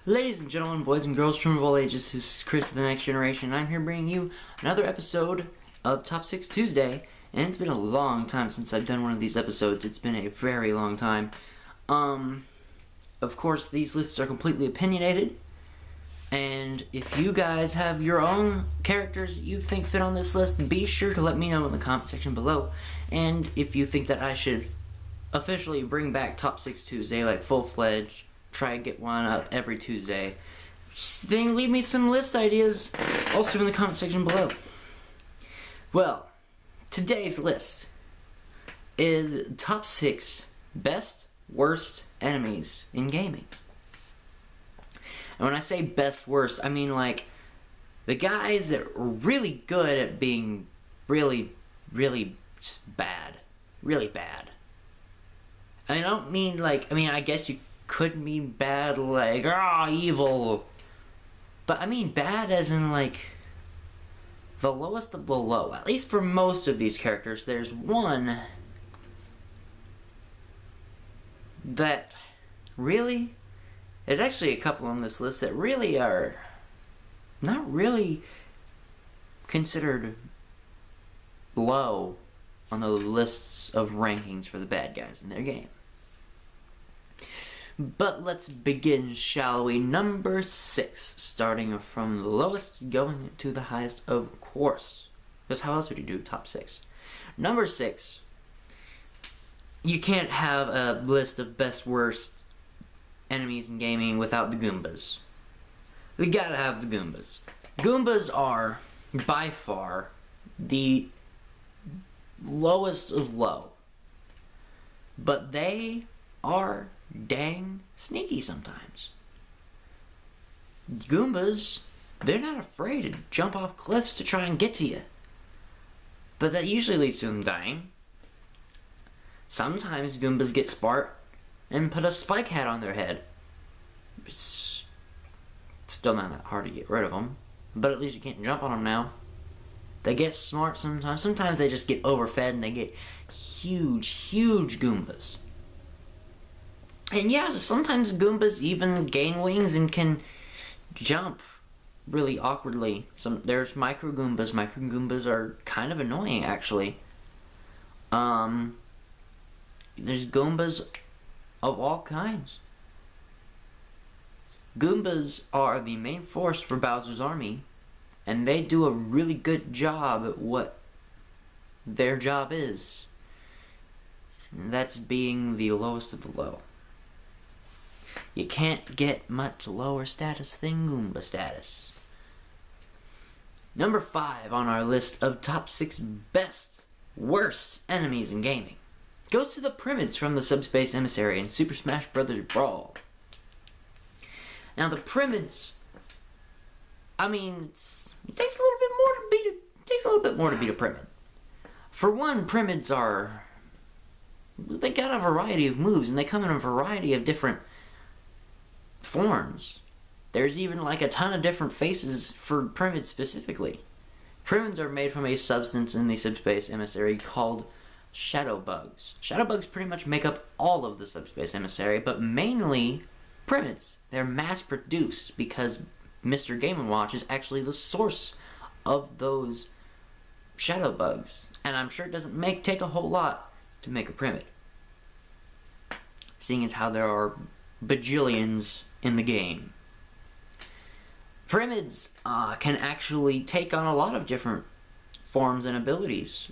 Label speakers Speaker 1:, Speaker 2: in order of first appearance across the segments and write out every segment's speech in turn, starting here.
Speaker 1: Ladies and gentlemen, boys and girls, children of all ages, this is Chris of the Next Generation, and I'm here bringing you another episode of Top 6 Tuesday, and it's been a long time since I've done one of these episodes. It's been a very long time. Of course, these lists are completely opinionated, and if you guys have your own characters you think fit on this list, be sure to let me know in the comment section below. And if you think that I should officially bring back Top 6 Tuesday, like full-fledged, try and get one up every Tuesday, then leave me some list ideas also in the comment section below. Well, today's list is top 6 best, worst enemies in gaming. And when I say best, worst, I mean like the guys that are really good at being really just bad. Really bad. I don't mean like, I guess you could mean bad like, evil. But I mean bad as in like the lowest of the low. At least for most of these characters, there's one that really, there's actually a couple on this list that really are not really considered low on the lists of rankings for the bad guys in their game. But let's begin, shall we? Number 6, starting from the lowest, going to the highest, of course. Because how else would you do top 6? Number 6, you can't have a list of best, worst enemies in gaming without the Goombas. We gotta have the Goombas. Goombas are, by far, the lowest of low. But they are dang sneaky sometimes. Goombas, they're not afraid to jump off cliffs to try and get to you. But that usually leads to them dying. Sometimes Goombas get smart and put a spike hat on their head. It's still not that hard to get rid of them, but at least you can't jump on them now. They get smart sometimes. Sometimes they just get overfed and they get huge Goombas. And yeah, sometimes Goombas even gain wings and can jump really awkwardly. There's micro Goombas. Micro Goombas are kind of annoying, actually. There's Goombas of all kinds. Goombas are the main force for Bowser's army, and they do a really good job at what their job is. And that's being the lowest of the low. You can't get much lower status than Goomba status. Number 5 on our list of top 6 best, worst enemies in gaming goes to the Primids from the Subspace Emissary in Super Smash Bros. Brawl. Now the Primids, it takes a little bit more to beat a Primid. For one, Primids they got a variety of moves, and they come in a variety of different forms. There's even like a ton of different faces for Primids specifically. Primids are made from a substance in the Subspace Emissary called Shadow Bugs. Shadow Bugs pretty much make up all of the Subspace Emissary, but mainly Primids. They're mass produced because Mr. Game & Watch is actually the source of those Shadow Bugs. And I'm sure it doesn't take a whole lot to make a Primid, seeing as how there are bajillions in the game. Primids can actually take on a lot of different forms and abilities.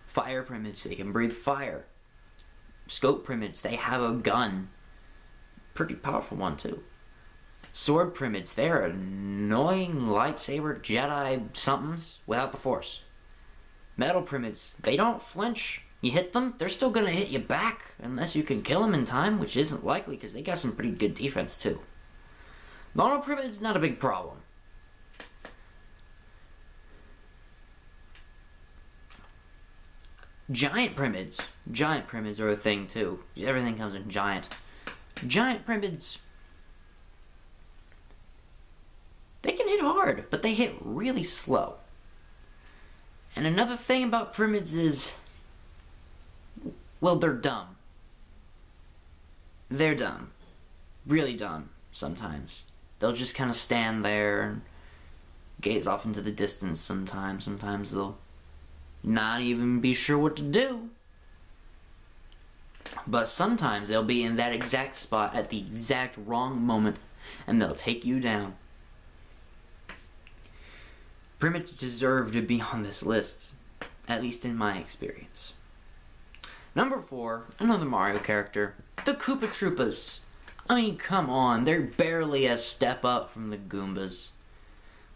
Speaker 1: Fire Primids, they can breathe fire. Scope Primids, they have a gun. Pretty powerful one too. Sword Primids, they're annoying lightsaber Jedi somethings without the Force. Metal Primids, they don't flinch. You hit them, they're still gonna hit you back unless you can kill them in time, which isn't likely because they got some pretty good defense too. Normal Primids, not a big problem. Giant Primids are a thing too. Everything comes in giant. Giant Primids, they can hit hard, but they hit really slow. And another thing about Primids is, well, they're dumb. They're dumb. Really dumb. sometimes. They'll just kind of stand there and gaze off into the distance sometimes. Sometimes they'll not even be sure what to do. But sometimes they'll be in that exact spot at the exact wrong moment, and they'll take you down. Pretty much deserve to be on this list, at least in my experience. Number 4, another Mario character, the Koopa Troopas. I mean, come on, they're barely a step up from the Goombas.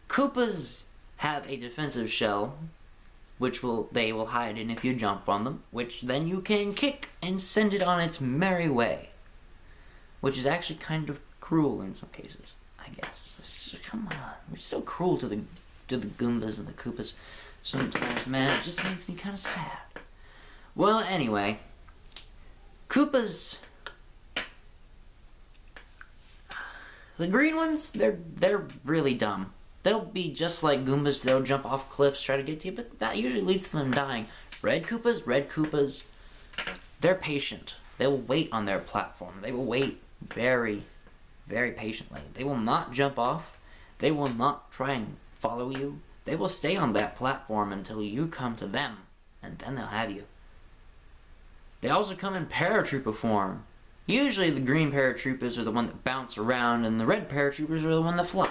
Speaker 1: Koopas have a defensive shell, which they will hide in if you jump on them, which then you can kick and send it on its merry way. Which is actually kind of cruel in some cases, I guess. Come on, we're so cruel to the Goombas and the Koopas sometimes, man. It just makes me kind of sad. Well, anyway, Koopas, the green ones, they're really dumb. They'll be just like Goombas. They'll jump off cliffs, try to get to you, but that usually leads to them dying. Red Koopas, they're patient. They will wait on their platform. They will wait very, very patiently. They will not jump off. They will not try and follow you. They will stay on that platform until you come to them, and then they'll have you. They also come in paratrooper form. Usually the green paratroopers are the one that bounce around, and the red paratroopers are the one that fly.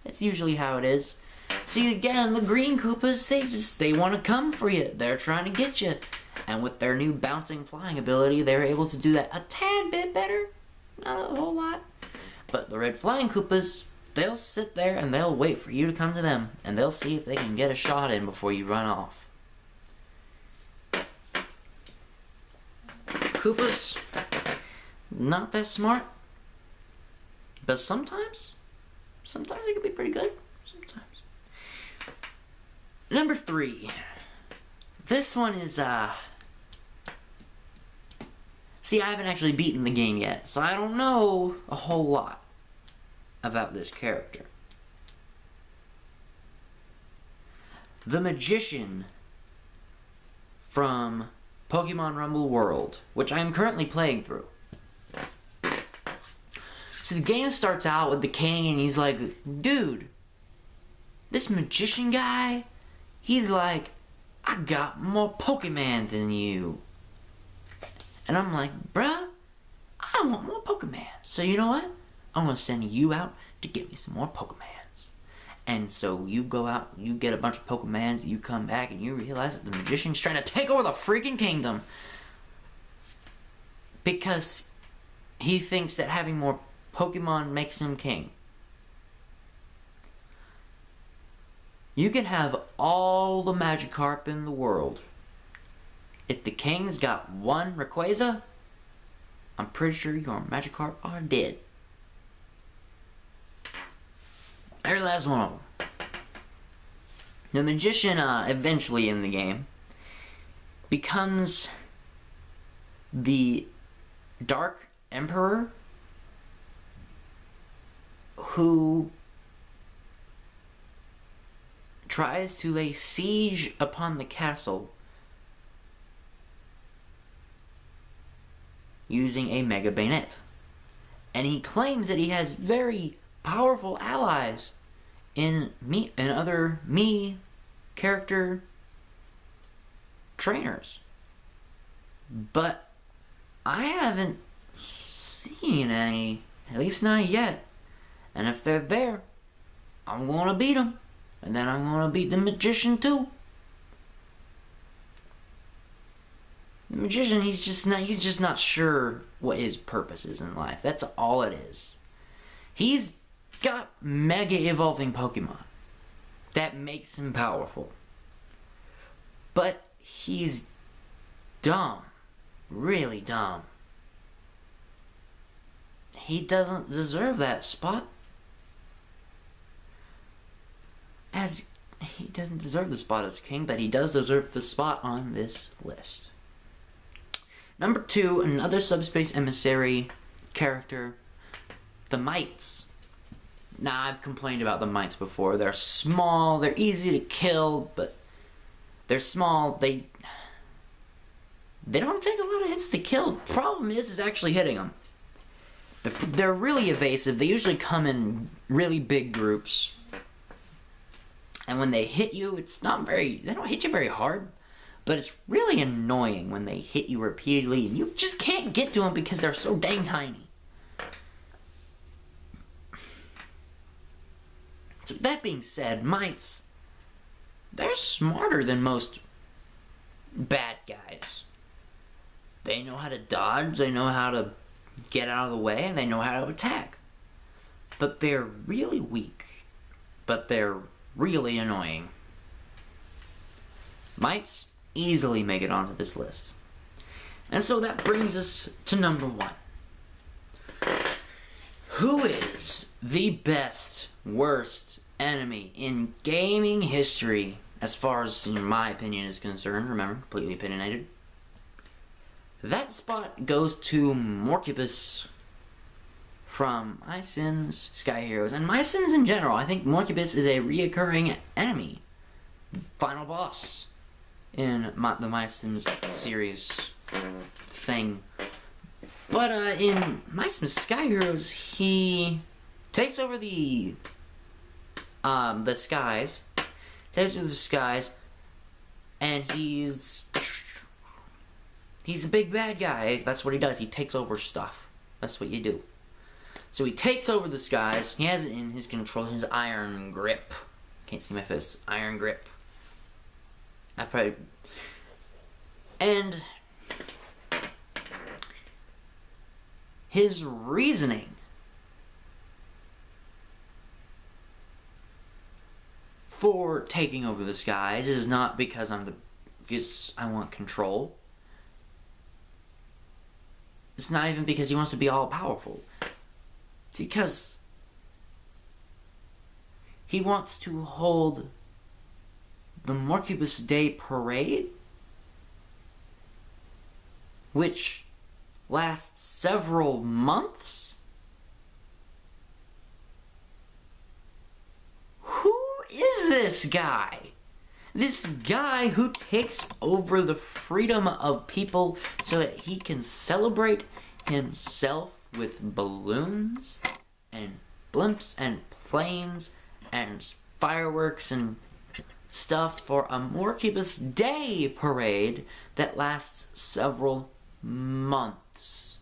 Speaker 1: That's usually how it is. See, again, the green Koopas, they want to come for you. They're trying to get you. And with their new bouncing flying ability, they're able to do that a tad bit better. Not a whole lot. But the red flying Koopas, they'll sit there and they'll wait for you to come to them. And they'll see if they can get a shot in before you run off. Koopas, not that smart. But sometimes they can be pretty good. Sometimes. Number 3. This one is, see, I haven't actually beaten the game yet, so I don't know a whole lot about this character. The Magician from Pokemon Rumble World, which I am currently playing through. So the game starts out with the king, and he's like, dude, this magician guy, he's like, I got more Pokemon than you. And I'm like, bruh, I want more Pokemon. So you know what? I'm going to send you out to get me some more Pokemons. And so you go out, you get a bunch of Pokemons, you come back, and you realize that the magician's trying to take over the freaking kingdom. Because he thinks that having more Pokemon makes him king. You can have all the Magikarp in the world. If the king's got one Rayquaza, I'm pretty sure your Magikarp are dead. Every last one of them. The magician, eventually in the game, becomes the Dark Emperor, who tries to lay siege upon the castle using a Mega Bayonet. And he claims that he has very powerful allies in other Mii character trainers. But I haven't seen any, at least not yet. And if they're there, I'm gonna beat them. And then I'm gonna beat the magician too. The magician, he's just not sure what his purpose is in life. That's all it is. He's got mega evolving Pokemon. That makes him powerful. But he's dumb. Really dumb. He doesn't deserve that spot. As he doesn't deserve the spot as king, but he does deserve the spot on this list. Number 2, another subspace emissary character, the Mites. Now, I've complained about the Mites before. They're small, they're easy to kill, but they're small, they don't take a lot of hits to kill. Problem is actually hitting them. They're really evasive. They usually come in really big groups. And when they hit you, they don't hit you very hard. But it's really annoying when they hit you repeatedly and you just can't get to them because they're so dang tiny. So that being said, mites, they're smarter than most bad guys. They know how to dodge, they know how to get out of the way, and they know how to attack. But they're really weak. But they're really annoying. Mites easily make it onto this list. And so that brings us to number 1. Who is the best, worst enemy in gaming history, as far as my opinion is concerned? Remember, completely opinionated. That spot goes to Morcubus from My Sims Sky Heroes, and My Sims in general. I think Morcubus is a reoccurring enemy, final boss in the My Sims series thing. But in My Sims Sky Heroes, he takes over the skies, and he's the big bad guy. That's what he does. He takes over stuff. That's what you do. So he takes over the skies. He has it in his control, his iron grip. Can't see my fist. Iron grip. And his reasoning for taking over the skies is not because I want control. It's not even because he wants to be all powerful. It's because he wants to hold the Morcubus Day Parade, which lasts several months. Who is this guy? This guy who takes over the freedom of people so that he can celebrate himself with balloons and blimps and planes and fireworks and stuff for a Morcubus Day Parade that lasts several months.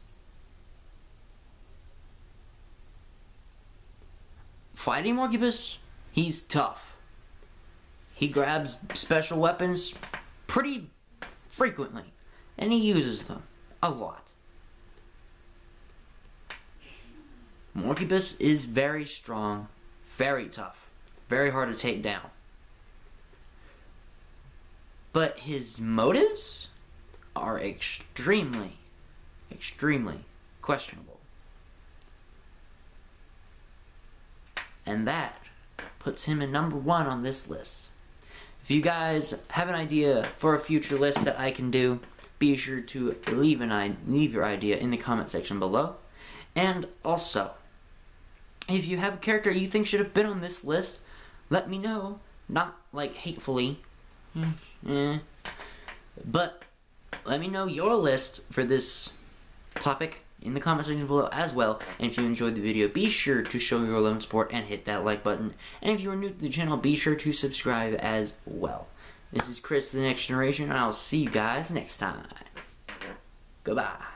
Speaker 1: Fighting Morcubus, he's tough. He grabs special weapons pretty frequently, and he uses them a lot. Morcubus is very strong, very tough, very hard to take down. But his motives are extremely, extremely questionable. And that puts him in number 1 on this list. If you guys have an idea for a future list that I can do, be sure to leave your idea in the comment section below. And also, if you have a character you think should have been on this list, let me know. Not like hatefully. But let me know your list for this topic in the comment section below as well. And if you enjoyed the video, be sure to show your love and support and hit that like button. And if you are new to the channel, be sure to subscribe as well. This is Chris, the Next Generation, and I'll see you guys next time. Goodbye.